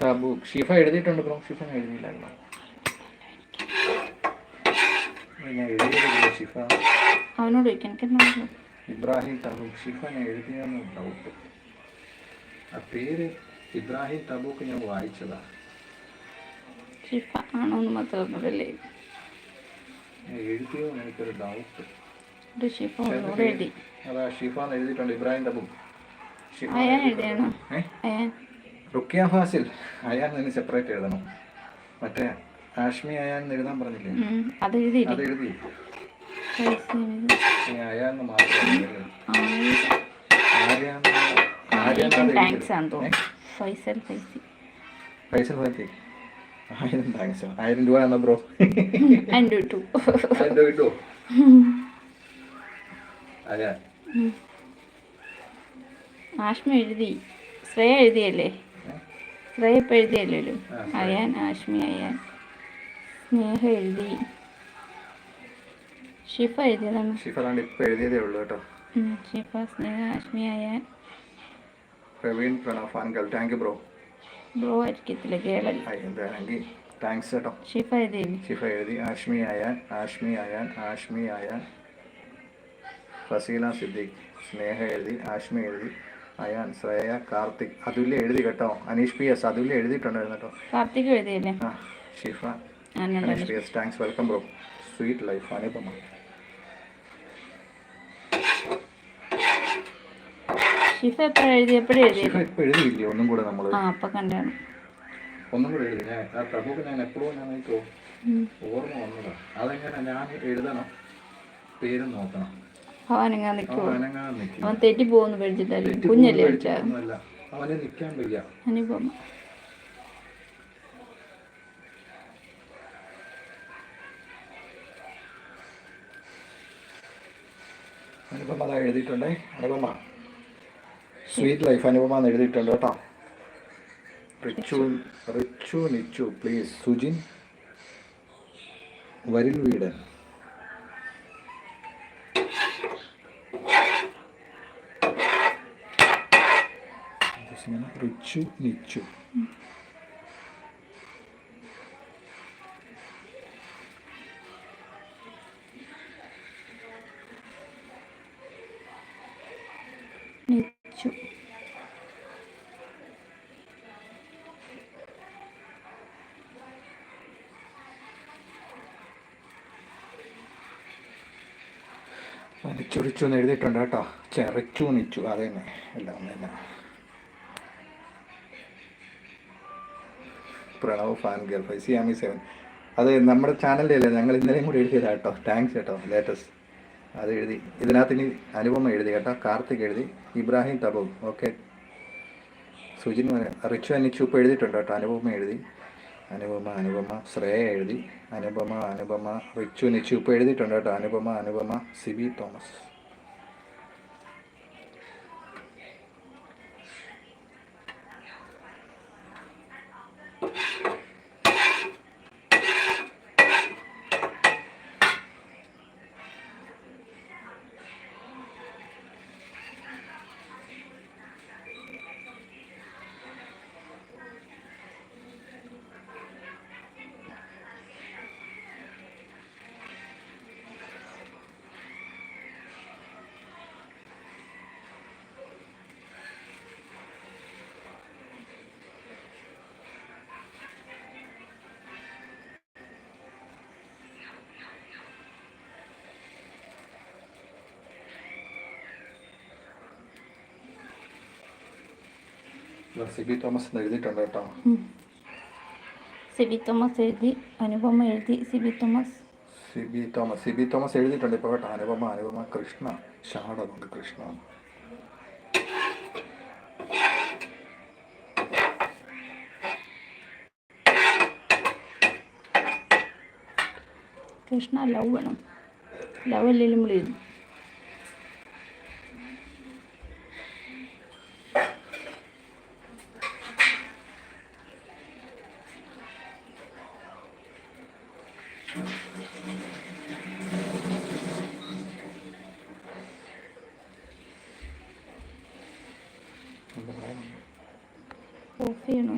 Tabuk ഷിഫ എഴുതിയിട്ടുണ്ട് bro. ഷിഫ എഴുതിയില്ലായിരുന്നു. ഞാൻ എഴുതിയില്ല ഷിഫ. അവനോട് ചോദിക്കാൻ. ഇബ്രാഹിം തബൂക്ക് ഷിഫ ഞാൻ എഴുതിയെന്ന് ഡൗട്ട്. ആ പേര് ഇബ്രാഹിം തബൂക്ക് ഞാൻ വായിച്ചതാ. ഷിഫ ആണോന്ന് മാത്രമല്ലേ എഴുതിയോ എനിക്കൊരു ഡൗട്ട്. ഷിഫ എഴുതി. അതാ ഷിഫ എഴുതിയിട്ടുണ്ട്. ഇബ്രാഹിം തബൂക്ക് അയാൻ എഴുതിയാണോ? റുക്കിയ ഫാസിൽ അയാൻ നിന്ന് സെപ്പറേറ്റ് എഴുതണം. മറ്റേ ആഷ്മി അയാൻ എഴുതാൻ പറഞ്ഞില്ലേ, അത് എഴുതി. അയാന്ന് മാത്രം ഫൈസൽ 1000 താങ്ക്സ്. 1000 രൂപ എന്നാ ബ്രോ? 1000 കിട്ടുമോ? അതെ ആഷ്മ എഴുതി. ശ്രേയ എഴുതിയല്ലേ? ശ്രേയ ഇപ്പം എഴുതിയല്ലോ. അയാൻ ആഷ്മി അയാൻ. സ്നേഹ എഴുതി. ഷിഫ എഴുതിയതാണ്. ഷിഫ ഇപ്പം എഴുതിയതേ ഉള്ളൂ കേട്ടോ. ഷിഫ, സ്നേഹ, ആഷ്മി അയാൻ. പ്രവീൺ പ്രണവ് ഫാൻകൾ. Thank you bro. ബ്രോ ആയിരിക്കത്തില്ല, കേളല്ല. താങ്ക്സ് കേട്ടോ. ഷിഫ എഴുതി. ഷിഫ എഴുതി. ആഷ്മി അയാൻ. ഫസീല സിദ്ദീഖ്. സ്നേഹ എഴുതി. ആഷ്മി എഴുതി. അയാൻ, ശ്രേയ, കാർത്തിക്. അതുല്യ എഴുതി കേട്ടോ. അനീഷ് പി എസ് അതുല്യ എഴുതിയിട്ടുണ്ടായിരുന്നു കേട്ടോ. കാർത്തിക് എഴുതിയല്ലേ? ആ Shifa, Aneesh P S. Thanks. Welcome bro. Sweet life. Anupama. Shifa എപ്പോഴും എഴുതിയില്ലേ? ഒന്നും കൂടെ നമ്മൾ കണ്ടാണ്. ഒന്നും കൂടെ എഴുതി. ഞാൻ ആ പ്രഭുക്ക് ഞാൻ എപ്പോഴും എനിക്ക് ഓർമ്മ വന്നതാ. അതെങ്ങനെ ഞാൻ എഴുതണം? പേര് നോക്കണം. അവൻ തെറ്റി പോകുന്നു പേടിച്ചിട്ടല്ലേ? കുഞ്ഞല്ലേ? അവന് നിൽക്കാൻ വയ്യ. അനുപമ. അനുപമ അതാ എഴുതിയിട്ടുണ്ടേ. അനുപമ സ്വീറ്റ് ലൈഫ് അനുപമ എന്ന് എഴുതിയിട്ടുണ്ട് കേട്ടോ. റിച്ചു നിച്ചു പ്ലീസ്. സുജിൻ വരിൽ വീടൻ. റിച്ചു നിച്ചു. നിച്ചു. റിച്ചു എന്ന് എഴുതിയിട്ടുണ്ട് കേട്ടോ. റിച്ചു നിച്ചു അത് തന്നെ. എല്ലാം തന്നെ. Pranav fan girl 5CAMI7. അത് നമ്മുടെ ചാനലിൻ്റെ അല്ലേ, ഞങ്ങൾ ഇന്നലെയും കൂടി എഴുതിയതാ കേട്ടോ. താങ്ക്സ് കേട്ടോ. ലേറ്റസ്റ്റ് അത് എഴുതി. ഇതിനകത്ത് ഇനി അനുപമ എഴുതി കേട്ടോ. കാർത്തിക് എഴുതി. ഇബ്രാഹിം തബൂക്ക്. ഓക്കെ. സുജിൻ റിച്ചു അനിച്ചു ഇപ്പോൾ എഴുതിയിട്ടുണ്ട് കേട്ടോ. അനുപമ എഴുതി. അനുപമ. ശ്രേയ എഴുതി. അനുപമ. റിച്ചു നിച്ചു ഇപ്പോൾ എഴുതിയിട്ടുണ്ട് കേട്ടോ. അനുപമ. സിബി തോമസ്. സിബി തോമസ് എഴുതിയിട്ടുണ്ട് കേട്ടോ. സിബി തോമസ് എഴുതി. അനുപമ എഴുതി. സിബി തോമസ് എഴുതിയിട്ടുണ്ട് ഇപ്പോൾ കേട്ടോ. അനുപമ. കൃഷ്ണ ഷാഡുണ്ട്. കൃഷ്ണ ലവ് വേണം. ലവ് അല്ലെങ്കിലും നമ്മൾ എഴുതി. ഓഫ് ചെയ്യണോ?